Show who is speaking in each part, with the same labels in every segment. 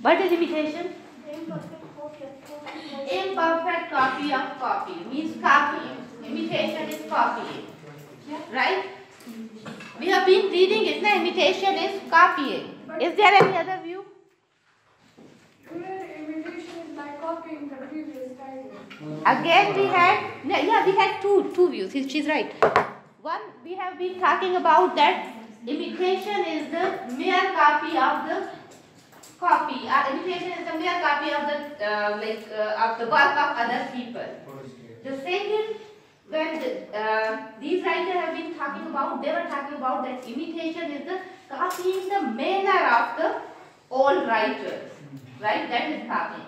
Speaker 1: What is imitation?
Speaker 2: Imperfect copy of copy means copying. Imitation is copying. Right? We have been reading it. Na? Imitation is copying. Is there any other view?
Speaker 3: Imitation is like copying the previous title.
Speaker 2: Again we had two views. She's right. One, we have been talking about that imitation is the mere copy of the copy. Imitation is the mere copy of the work of other people. The second, when these writers have been talking about, they were talking about that imitation is the copying the manner of the old writers. Right? That is copying.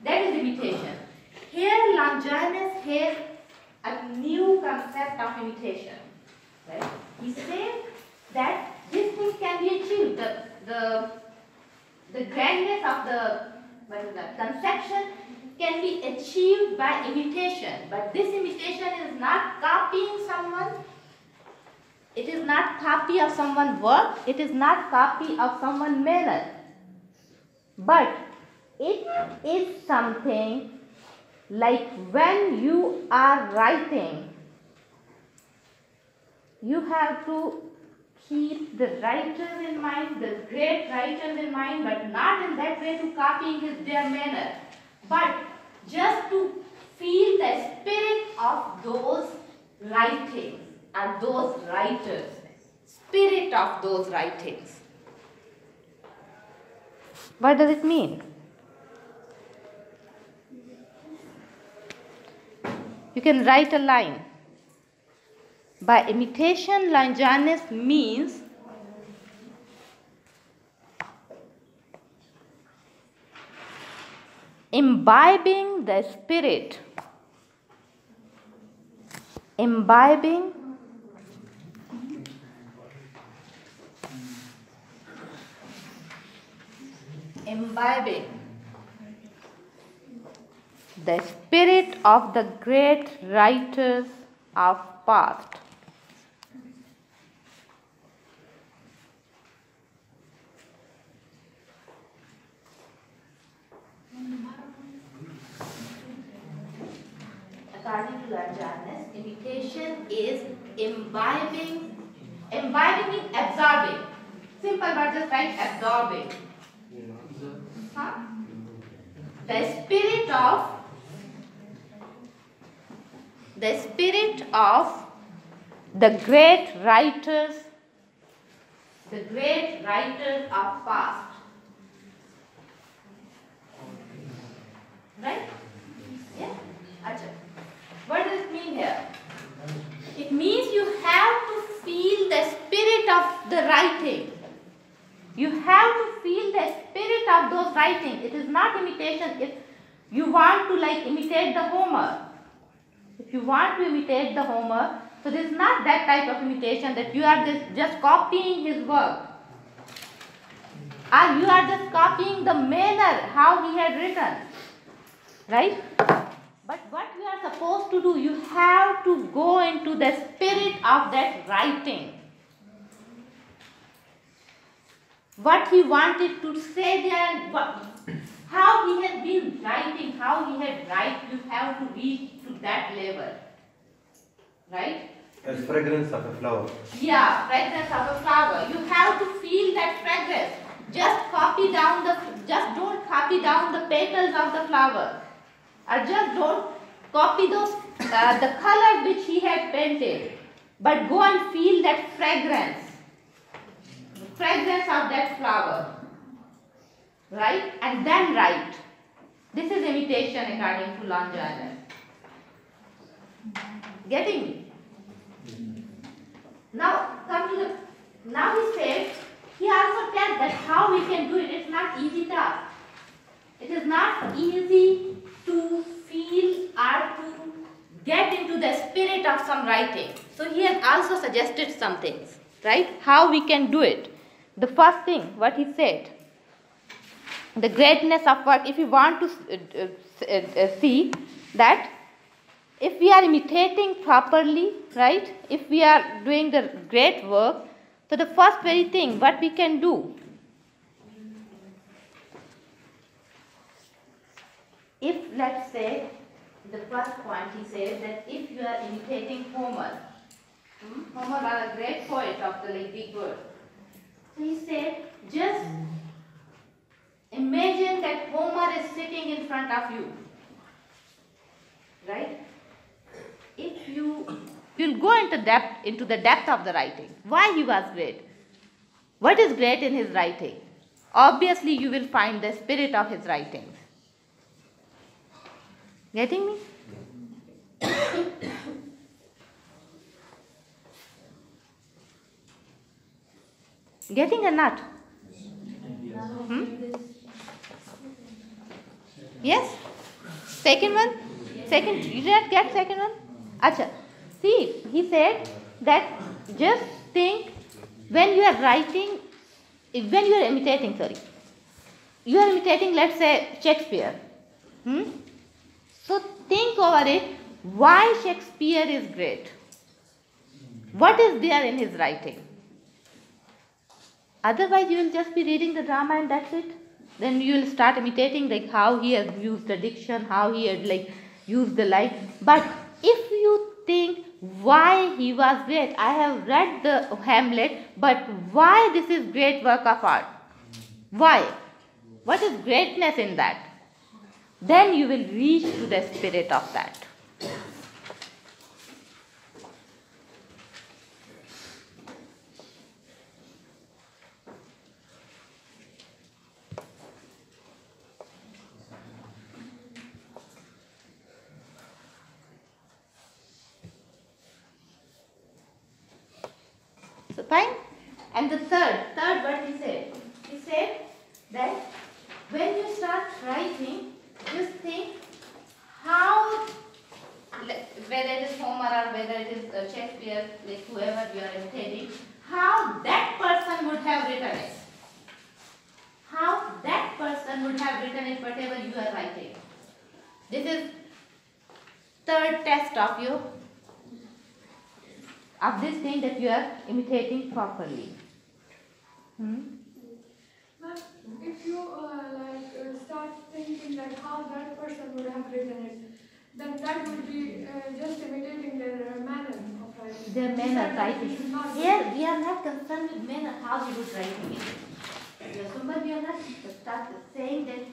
Speaker 2: That is imitation. Here Longinus has a new concept of imitation. Right? He says that this thing can be achieved. The grandness of the conception can be achieved by imitation. But this imitation is not copying someone. It is not copy of someone's work. It is not copy of someone's manner. But it is something like when you are writing, you have to keep the writers in mind, the great writers in mind, but not in that way to copying their manner, but just to feel the spirit of those writings and those writers, spirit of those writings.
Speaker 1: What does it mean? You can write a line. By imitation, Longinus means imbibing the spirit, imbibing the spirit of the great writers of past.
Speaker 2: According to Longinus, imitation is imbibing means absorbing. Simple word, just write absorbing. Huh? The spirit of
Speaker 1: The great writers
Speaker 2: of past. Right? Yeah? Achha. What does it mean here? It means you have to feel the spirit of the writing. You have to feel the spirit of those writings. It is not imitation. If you want to imitate the Homer, if you want to imitate the Homer, so this is not that type of imitation that you are just copying his work. Or you are just copying the manner how he had written. Right? But what you are supposed to do, you have to go into the spirit of that writing. What he wanted to say there, how he had been writing, how he had written, you have to reach to that level. Right?
Speaker 4: As fragrance of a flower.
Speaker 2: Yeah, fragrance of a flower. You have to feel that fragrance. Just don't copy down the petals of the flower. Or just don't copy those the color which he had painted. But go and feel that fragrance. The fragrance of that flower. Right? And then write. This is imitation according to Longinus. Getting me? Now he said, he also tells that how we can do it. It's not easy task. It is not easy to feel or to get into the spirit of some writing. So he has also suggested some things, right? How we can do it. The first thing, what he said, the greatness of work. If you want to see that if we are imitating properly, right? If we are doing the great work, so the first very thing what we can do, if let's say the first point he says that if you are imitating Homer, Homer was a great poet of the big word. So he said, just imagine that Homer is sitting in front of you, right? If you'll go into the depth of the writing, why he was great, what is great in his writing, obviously you will find the spirit of his writings. Getting me? Getting a nut? Yes? Second one? Second, you did not get second one? Acha. See, he said that just think when you are writing, when you are imitating, you are imitating, let's say, Shakespeare. So think over it, why Shakespeare is great. What is there in his writing? Otherwise, you will just be reading the drama and that's it. Then you will start imitating like how he has used the diction, how he had like used the light. But if you think why he was great, I have read the Hamlet, but why this is great work of art? Why? What is greatness in that? Then you will reach to the spirit of that. So fine. And the third what he said that when you start writing, just think how, whether it is Homer or whether it is Shakespeare, like whoever you are imitating, how that person would have written it. How that person would have written it, whatever you are writing. This is third test of you, of this thing that you are imitating properly.
Speaker 3: But if you start thinking like how that person would have written it, then that would be just imitating their manner of writing.
Speaker 2: Their manner, writing. Here we are not concerned with manner, how he was writing it. But we are not start saying that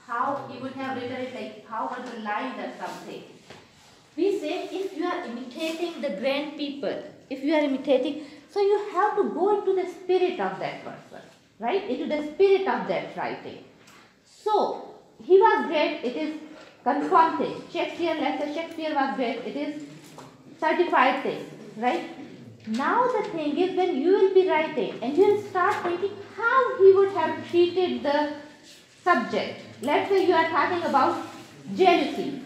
Speaker 2: how he would have written it, like how were the lines or something. We say if you are imitating the grand people, if you are imitating, so you have to go into the spirit of that person, right? Into the spirit of that writing. So, he was great, it is confirmed thing. Shakespeare, let's say Shakespeare was great, it is certified thing, right? Now the thing is when you will be writing and you will start thinking how he would have treated the subject. Let's say you are talking about jealousy.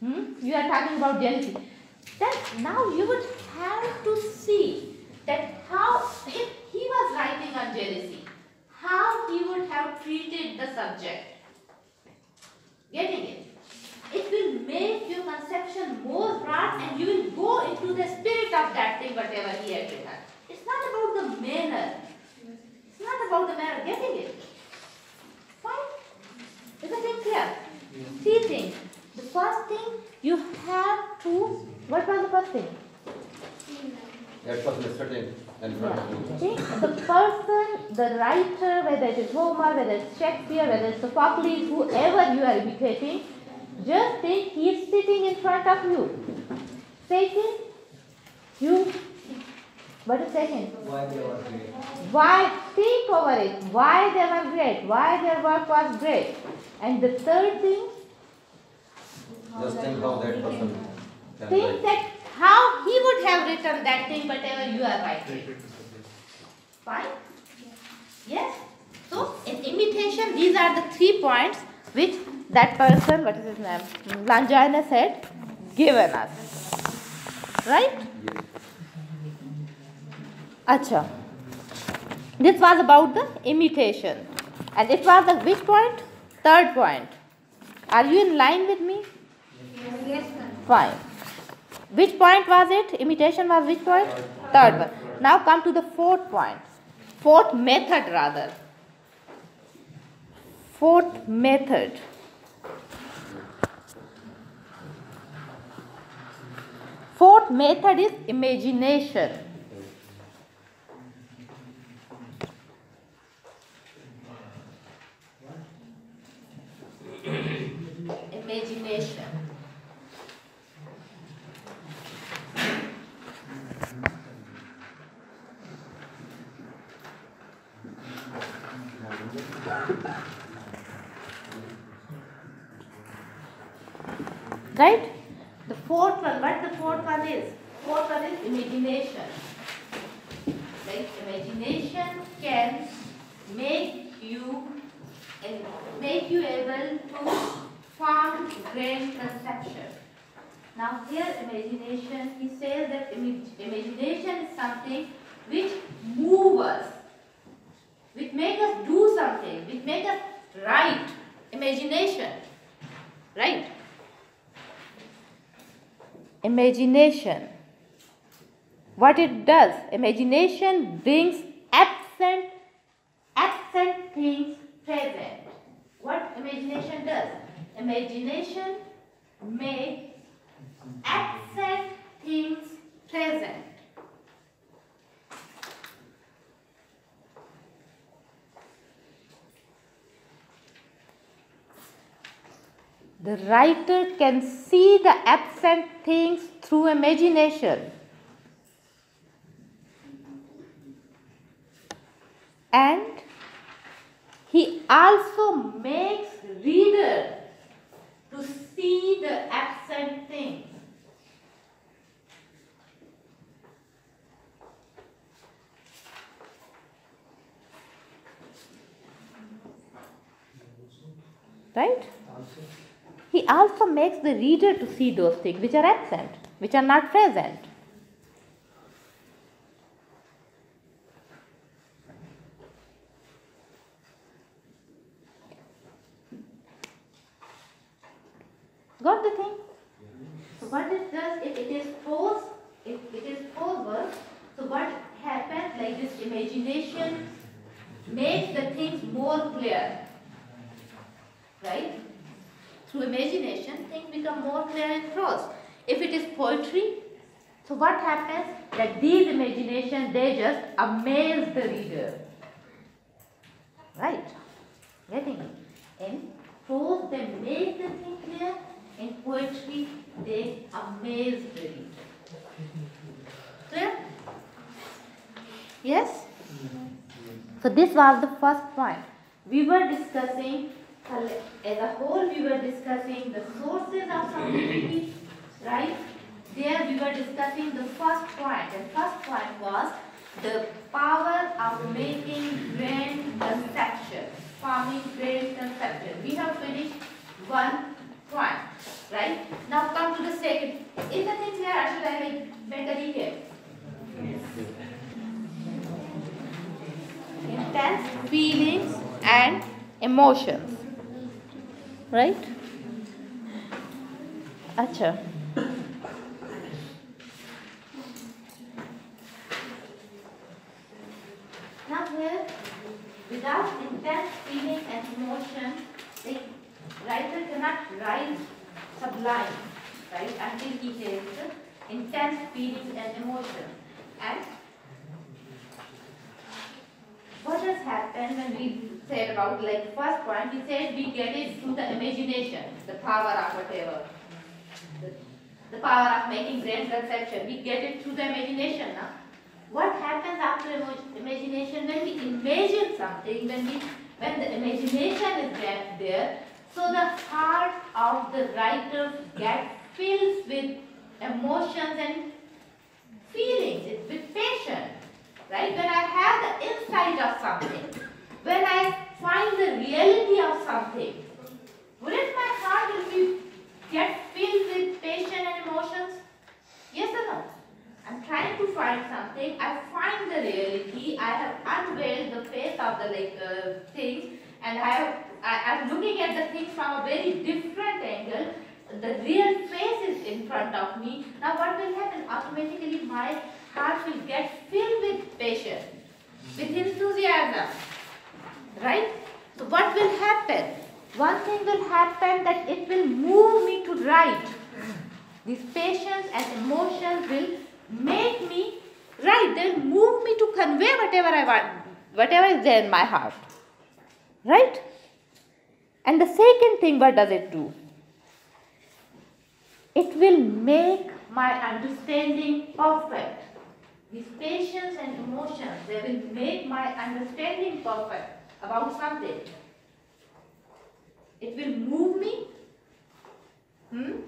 Speaker 2: You are talking about jealousy. Then now you would have to see that how, if he was writing on jealousy, how he would have treated the subject. Getting it? It will make your conception more broad and you will go into the spirit of that thing, whatever he had written. It's not about the manner. It's not about the manner. Getting it? Fine? Is the thing clear? Three things. The first thing, you have to, what was the first thing?
Speaker 4: That person is sitting in front of you.
Speaker 2: See, the person, the writer, whether it is Homer, whether it's Shakespeare, whether it's Sophocles, whoever you are imitating, just think he is sitting in front of you. Second, what is second?
Speaker 4: Why they were great.
Speaker 2: Why, think over it, why they were great, why their work was great. And the third thing,
Speaker 4: Just think how that person can
Speaker 2: think
Speaker 4: write.
Speaker 2: that how he would have written that thing, whatever you are writing. Fine? Yes? So, in imitation, these are the 3 points which that person, what is his name, Longinus had given us. Right? Acha. This was about the imitation. And it was the which point? Third point. Are you in line with me?
Speaker 3: Yes.
Speaker 2: Fine. Which point was it? Imitation was which point? Third one. Now come to the fourth point. Fourth method rather. Fourth method.
Speaker 1: fourth method is imagination.
Speaker 2: Imagination.
Speaker 1: Right?
Speaker 2: The fourth one, what the fourth one is? Fourth one is imagination. Like imagination can make you able to form grand conception. Now here imagination, he says that imagination is something which moves us, which make us do something, which make us write. Imagination, right?
Speaker 1: Imagination. What it does? Imagination brings absent
Speaker 2: things present. What imagination does? Imagination makes absent things present.
Speaker 1: The writer can see the absent things through imagination. And he also makes
Speaker 2: Reader to see the absent things.
Speaker 1: right? He also makes the reader to see those things which are absent, which are not present. Got the thing?
Speaker 2: So what it does, if it is prose, verse, so what happens, like this imagination makes the things more clear, right? Through imagination, things become more clear in prose. If it is poetry, so what happens, that these imagination, they just amaze the reader, right? Getting it? In prose, they make the thing clear. In poetry, they amaze the reader. Clear?
Speaker 1: Yes? So this was the first point.
Speaker 2: We were discussing, as a whole, we were discussing the sources of subjectivity, right? There we were discussing the first point. And first point was the power of making grand conception, forming grand conception. We have finished one point, right? Now come to the second. Is the thing clear, or should I make a recap?
Speaker 1: Intense feelings and emotions. Right? Acha.
Speaker 2: Now here, without intense feeling and emotion, the writer cannot write Sublime, right, until he has intense feelings and emotion. And what has happened when we said about, like, first point, we said we get it through the imagination, the power of whatever, the power of making grand conception. We get it through the imagination now. What happens after imagination? When we imagine something, when the imagination is there, so the heart of the writer gets filled with emotions and feelings, with passion, right? When I have the insight of something, when I find the reality of something, wouldn't my heart get filled with passion and emotions? Yes or no? I'm trying to find something, I find the reality, I have unveiled the face of the things, and I'm looking at the things from a very different angle. The real face is in front of me. Now what will happen? Automatically my heart will get filled with passion, with enthusiasm, right? So what will happen? One thing will happen, that it will move me to write. These passions and emotions will make me, right, they'll move me to convey whatever I want, whatever is there in my heart. Right? And the second thing, what does it do? It will make my understanding perfect. These passions and emotions, they will make my understanding perfect about something. It will move me.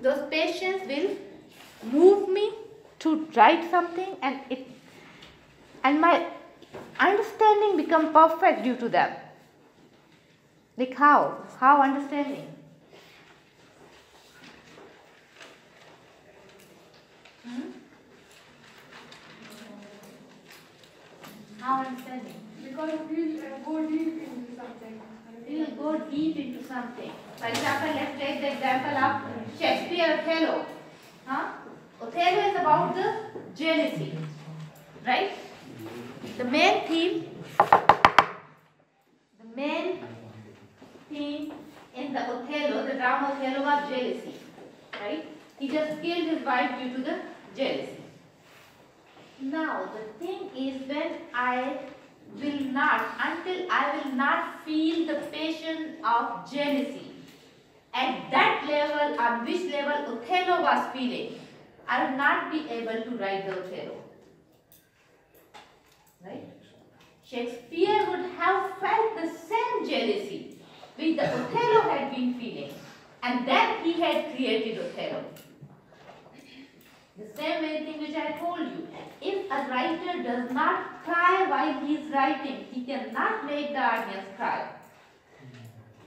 Speaker 2: Those passions will move me to write something, and my understanding become perfect due to them. Like how? How understanding? How understanding?
Speaker 3: Because we'll go deep into something.
Speaker 2: We will go deep into something. For example, let's take the example of Shakespeare Othello. Othello is about the jealousy, right? The main theme in the Othello, the drama Othello, was jealousy, right? He just killed his wife due to the jealousy. Now the thing is, until I will not feel the passion of jealousy at that level, on which level Othello was feeling, I will not be able to write the Othello. Right? Shakespeare would have felt the same jealousy which the Othello had been feeling, and then he had created Othello. The same very thing which I told you. If a writer does not cry while he is writing, he cannot make the audience cry.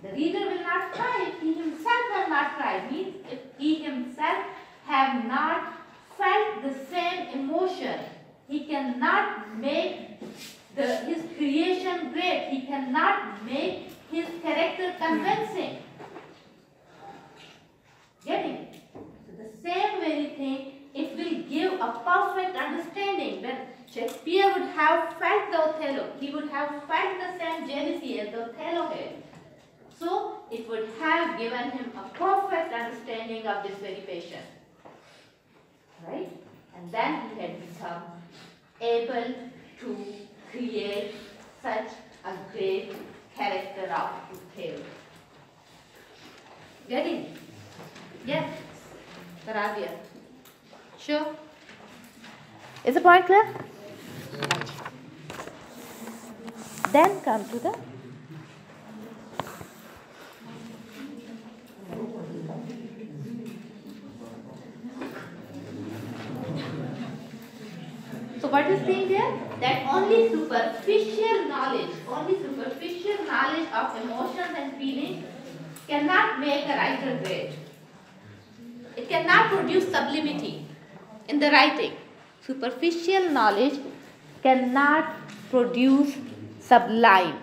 Speaker 2: The reader will not cry if he himself has not cried. Means if he himself have not felt the same emotion, he cannot make his creation great. He cannot make his character convincing. Getting it? So the same very thing, it will give a perfect understanding. When Shakespeare would have felt the Othello, he would have felt the same jealousy as the Othello had. So it would have given him a perfect understanding of this very passion. Right? And then he had become able to create such a great character of Othello. Getting it? Yes? Karavya. Sure. Is the point clear? Then come to the so what is saying there? That only superficial knowledge of emotions and feelings cannot make a writer great. It cannot produce sublimity in the writing. Superficial knowledge cannot produce sublime.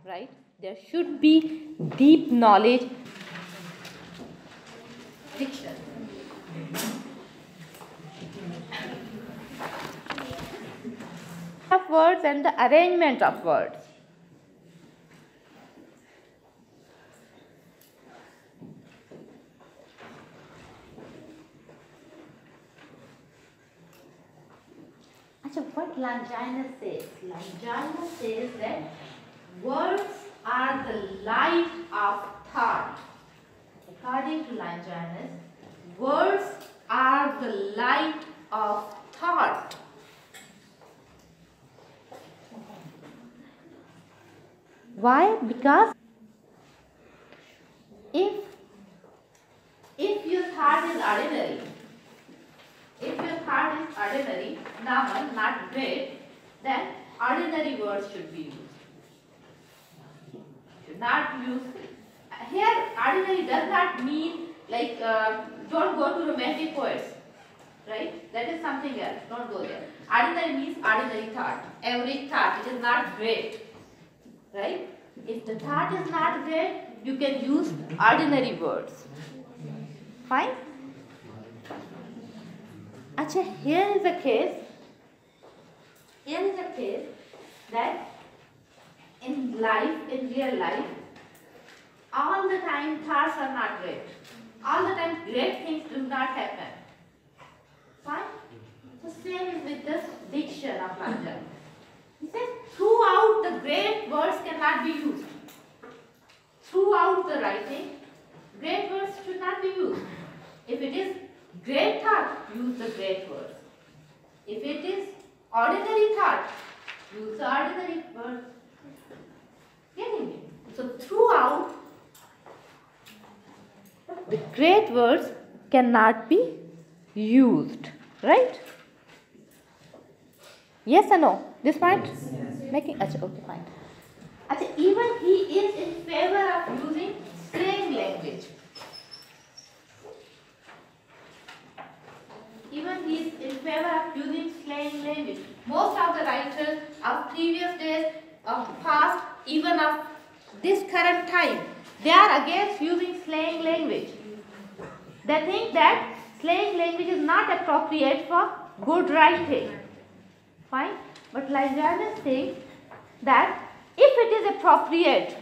Speaker 2: Right? There should be deep knowledge. Fiction. Of words and the arrangement of words. What Longinus says? Longinus says that words are the light of thought. According to Longinus, words are the light of thought. Why? Because if your thought is ordinary, normal, not great, then ordinary words should be used. Should not use. Here, ordinary does not mean like don't go to romantic poets, right? That is something else. Don't go there. Ordinary means ordinary thought, average thought. It is not great, right? If the thought is not great, you can use ordinary words. Fine. Acha, here is a case that in real life, all the time thoughts are not great. all the time great things do not happen. Fine? The same is with the diction of Longinus. He says throughout the great words cannot be used. Throughout the writing, great words should not be used. If it is great thought, use the great words. If it is ordinary thought, use the ordinary words. Getting it? So throughout, the great words cannot be used. Right? Yes or no? This point? Making okay, fine. Even he is in favor of using slang language. Even he is in favor of using slang language. Most of the writers of previous days, of past, even of this current time, they are against using slang language. They think that slang language is not appropriate for good writing. Fine? But Longinus thinks that if it is appropriate,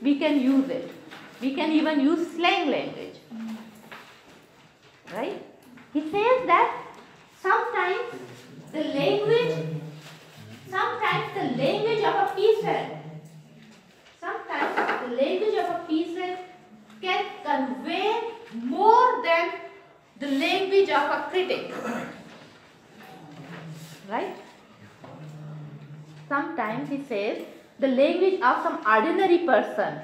Speaker 2: we can use it. We can even use slang language. Right? He says that sometimes the language of a peasant, can convey more than the language of a critic. Right? Sometimes he says the language of some ordinary person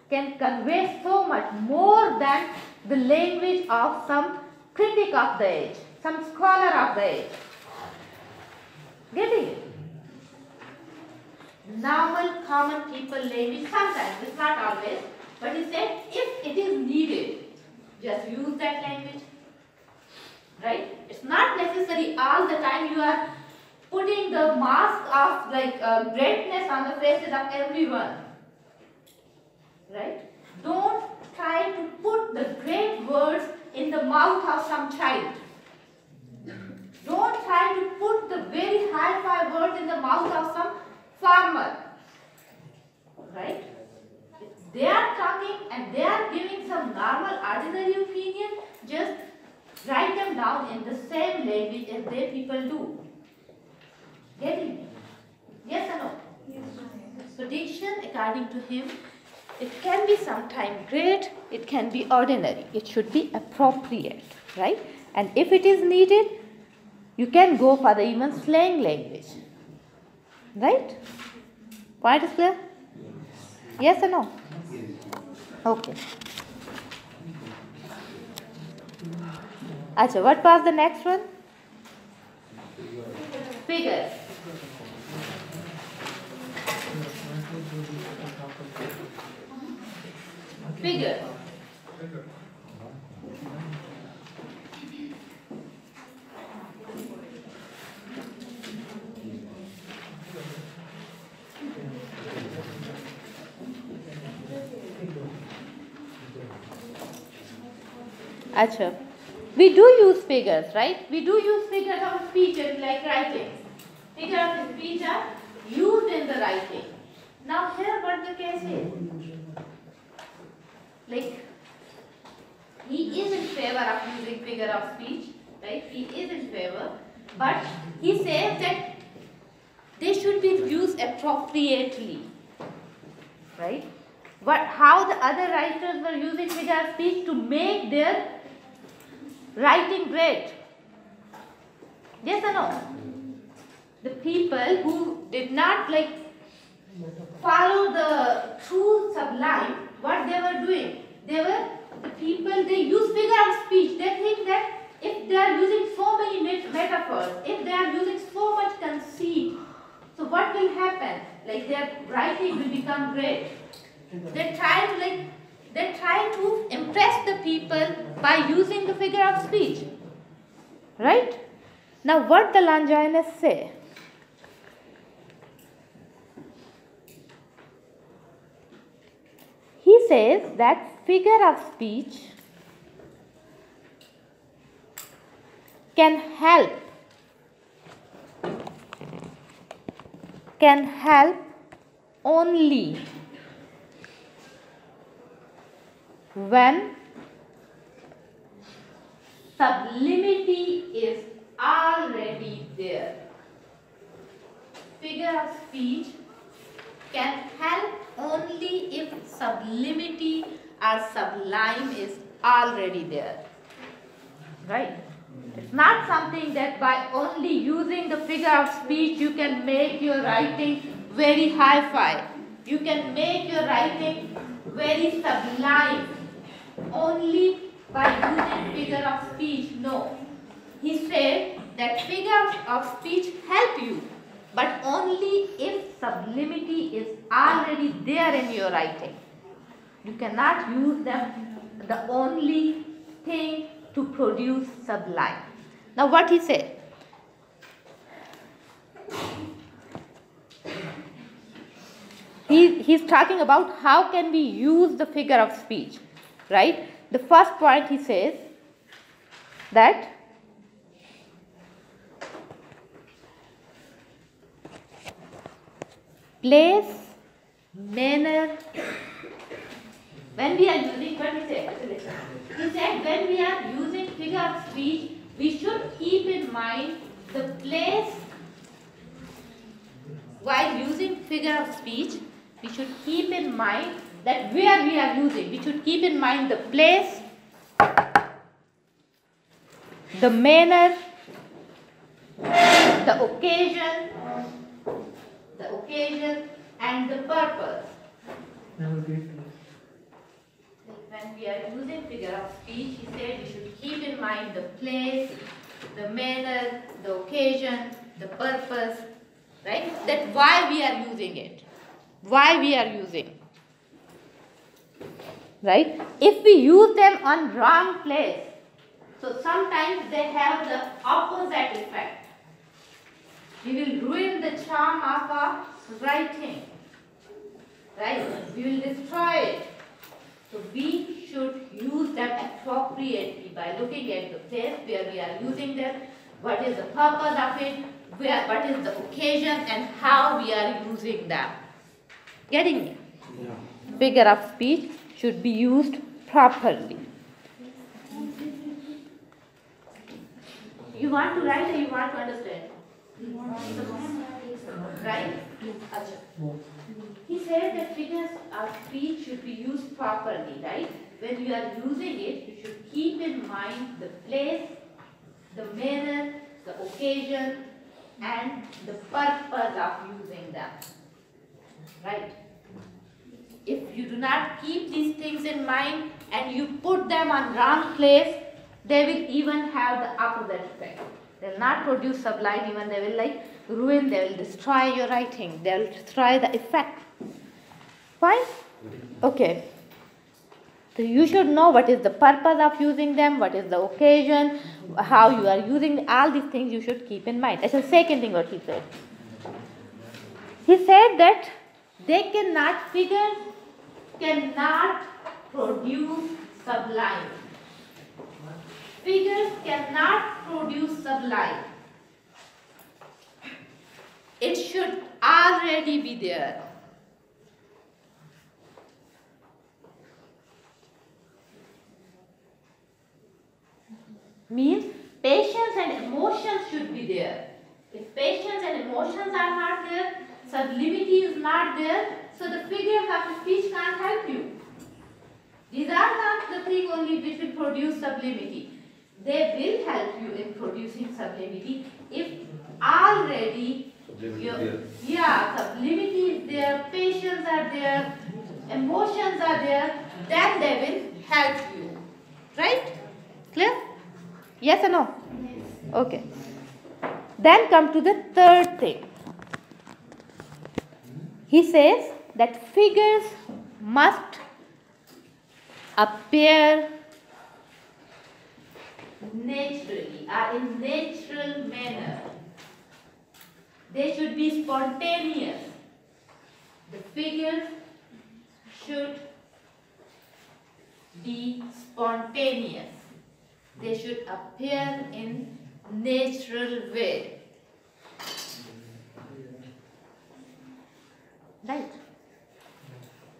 Speaker 2: can convey so much more than the language of some critic of the age, some scholar of the age. Getting it? Normal, common people language sometimes, it's not always, but he said if it is needed, just use that language. Right? It's not necessary all the time you are putting the mask of greatness on the faces of everyone. Right? Don't try to put the great words in the mouth of some child. Don't try to put the very high-fi words in the mouth of some farmer. Right? If they are talking and they are giving some normal, ordinary opinion, just write them down in the same language as they people do. Getting me? Yes or no? Yes. So diction, according to him, it can be sometimes great, it can be ordinary. It should be appropriate, right? And if it is needed, you can go for the even slang language. Right? Point is clear? Yes or no? Okay. Acha, what was the next one? Figures. Figures. Acha. We do use figures, right? We do use figures of speech like writing. Figures of speech are used in the writing. Now here what the case is. Like, he is in favor of using figure of speech, right? He is in favor. But he says that they should be used appropriately. Right? How the other writers were using figure of speech to make their writing great. Yes or no? The people who did not follow the true sublime, what they were doing? They use figure of speech. They think that if they are using so many metaphors, if they are using so much conceit, so what will happen? Their writing will become great. They try to impress the people by using the figure of speech. Right? Now what the Longinus say? He says that figure of speech can help only when sublimity is already there. Figure of speech can help only if sublimity or sublime is already there. Right? It's not something that by only using the figure of speech you can make your writing very hi-fi. You can make your writing very sublime only by using figure of speech. No. He said that figures of speech help you, but only if sublimity is already there in your writing. You cannot use them the only thing to produce sublime. Now what he said? He's talking about how can we use the figure of speech, right? The first point he says that place, manner, when we are using, what he said? He said when we are using figure of speech, we should keep in mind the place. While using figure of speech, we should keep in mind that where we are using. We should keep in mind the place, the manner, the occasion, and the purpose. When we are using figure of speech, he said we should keep in mind the place, the manner, the occasion, the purpose, right? That why we are using it. Why we are using. Right? If we use them on wrong place, so sometimes they have the opposite effect. We will ruin the charm of our writing. Right? We will destroy it. So we should use them appropriately by looking at the place where we are using them, what is the purpose of it, what is the occasion, and how we are using them. Getting me? Yeah. Figure of speech should be used properly. You want to write or you want to understand? Right? He said that figures of speech should be used properly, right? When you are using it, you should keep in mind the place, the manner, the occasion, and the purpose of using them. Right? If you do not keep these things in mind and you put them on wrong place, they will even have the opposite effect. They will not produce sublime, even they will ruin, they will destroy your writing, they will destroy the effect. Fine? Okay. So you should know what is the purpose of using them, what is the occasion, how you are using all these things you should keep in mind. That's the second thing what he said. He said that figures cannot produce sublime. Figures cannot produce sublime. It should already be there. Means patience and emotions should be there. If patience and emotions are not there, sublimity is not there, so the figures of speech can't help you. These are not the thing only which will produce sublimity. They will help you in producing sublimity if already sublimity is there, patience are there, emotions are there, then they will help you. Right? Clear? Yes or no? Yes. Okay. Then come to the third thing. He says that figures must appear naturally or in natural manner. They should be spontaneous. The figures should be spontaneous. They should appear in natural way. Right?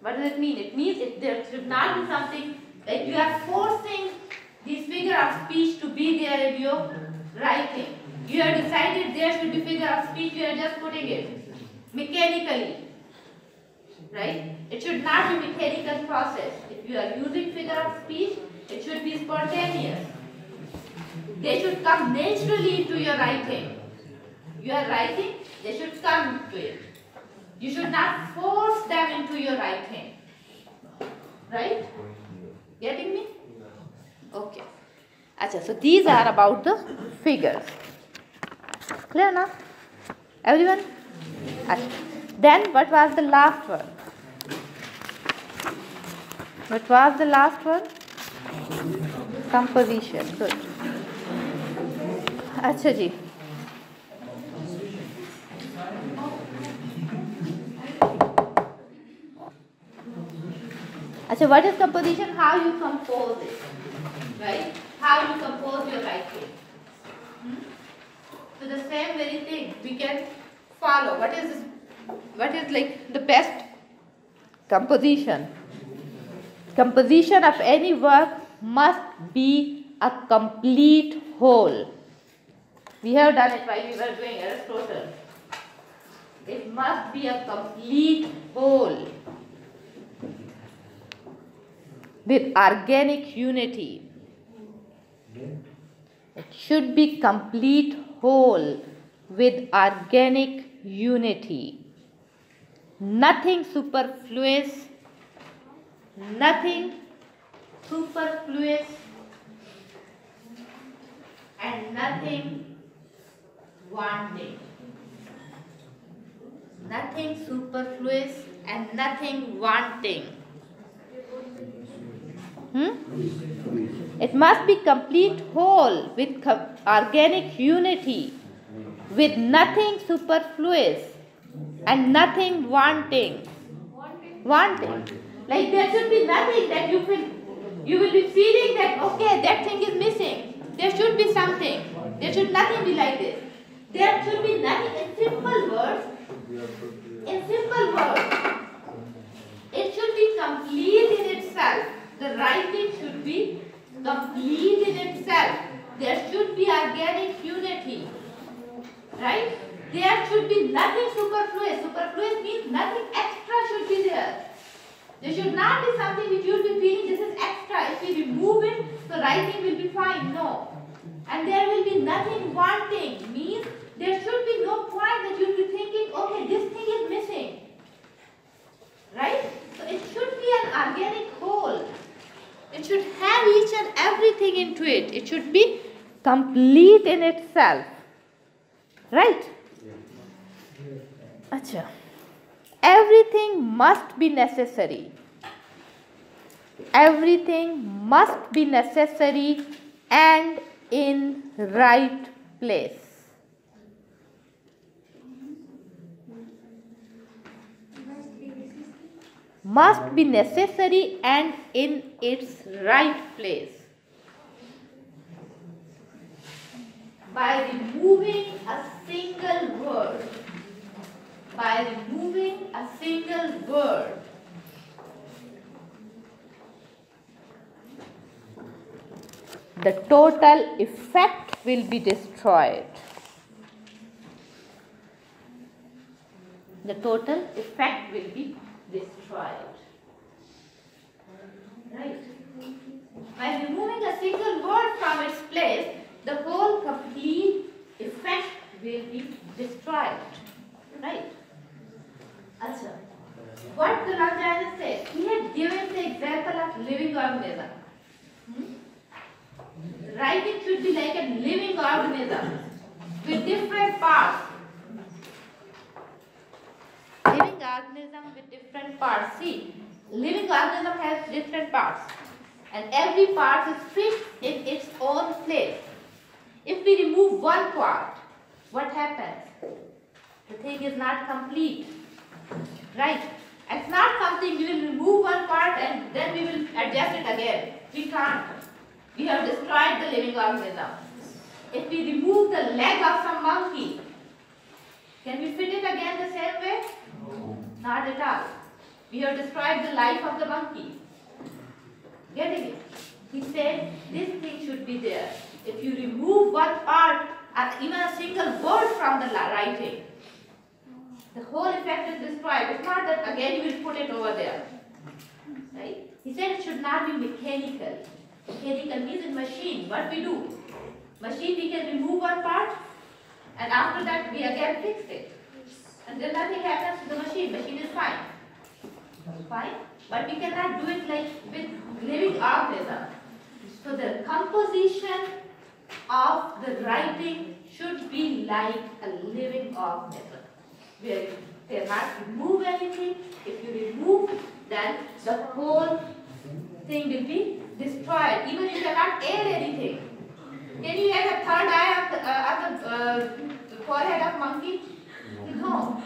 Speaker 2: What does it mean? It means there should not be something that you are forcing this figure of speech to be there in your writing. You have decided there should be figure of speech, you are just putting it mechanically. Right? It should not be mechanical process. If you are using figure of speech, it should be spontaneous. They should come naturally into your writing. You are writing, they should come to it. You should not force them into your writing. Right? Getting me? Okay. Achha, so these are about the figures. Clear now? Everyone? Achha. Then what was the last one? What was the last one? Composition. Good. Achha ji. Achha, what is composition? How you compose it. Right? How you compose your writing. So the same very thing we can follow. What is like the best composition? Composition of any work must be a complete whole. We have done it while we were doing Aristotle. It must be a complete whole with organic unity. It should be complete whole with organic unity. Nothing superfluous. Nothing superfluous and nothing wanting. Nothing superfluous and nothing wanting. It must be complete whole with organic unity, with nothing superfluous and nothing wanting. Wanting. Like there should be nothing that you will be feeling that okay, that thing is missing. There should be something. There should nothing be like this. There should be nothing. In simple words, it should be complete in itself. The writing should be complete in itself. There should be organic unity. Right? There should be nothing superfluous. Superfluous means nothing extra should be there. There should not be something which you will be feeling this is extra. If we remove it, the writing will be fine. No. And there will be nothing wanting. Means there should be no point that you will be thinking, okay, this thing is missing. Right? So it should be an organic whole. It should have each and everything into it. It should be complete in itself. Right? Achha. Everything must be necessary. Everything must be necessary and in right place. Must be necessary and in its right place. By removing a single word. By removing a single word. The total effect will be destroyed. The total effect will be destroyed. Right? By removing a single word from its place, the whole complete effect will be destroyed. Right? Achha. What the Longinus said, he had given the example of living organism. Writing should be like a living organism with different parts. Living organism with different parts. See, living organism has different parts and every part is fixed in its own place. If we remove one part, what happens? The thing is not complete. Right? It's not something we will remove one part and then we will adjust it again. We can't. We have destroyed the living organism. If we remove the leg of some monkey, can we fit it again the same way? No. Not at all. We have destroyed the life of the monkey. Getting it? He said this thing should be there. If you remove one part and even a single word from the writing, the whole effect is destroyed. It's not that again you will put it over there. Right? He said it should not be mechanical. Mechanical means in machine. What we do? Machine, we can remove one part and after that we again fix it. And then nothing happens to the machine. Machine is fine. Fine. But we cannot do it like with living organism. So the composition of the writing should be like a living organism, where you cannot remove anything. If you remove, then the whole thing will be destroyed. Even you cannot add anything. Can you add a third eye of the forehead of monkey? No.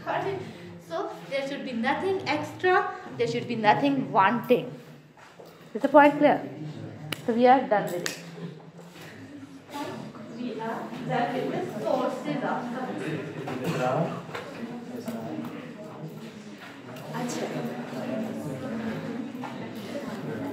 Speaker 2: Got it? So there should be nothing extra. There should be nothing wanting. Is the point clear? So we are done with it. We are done with the sources of the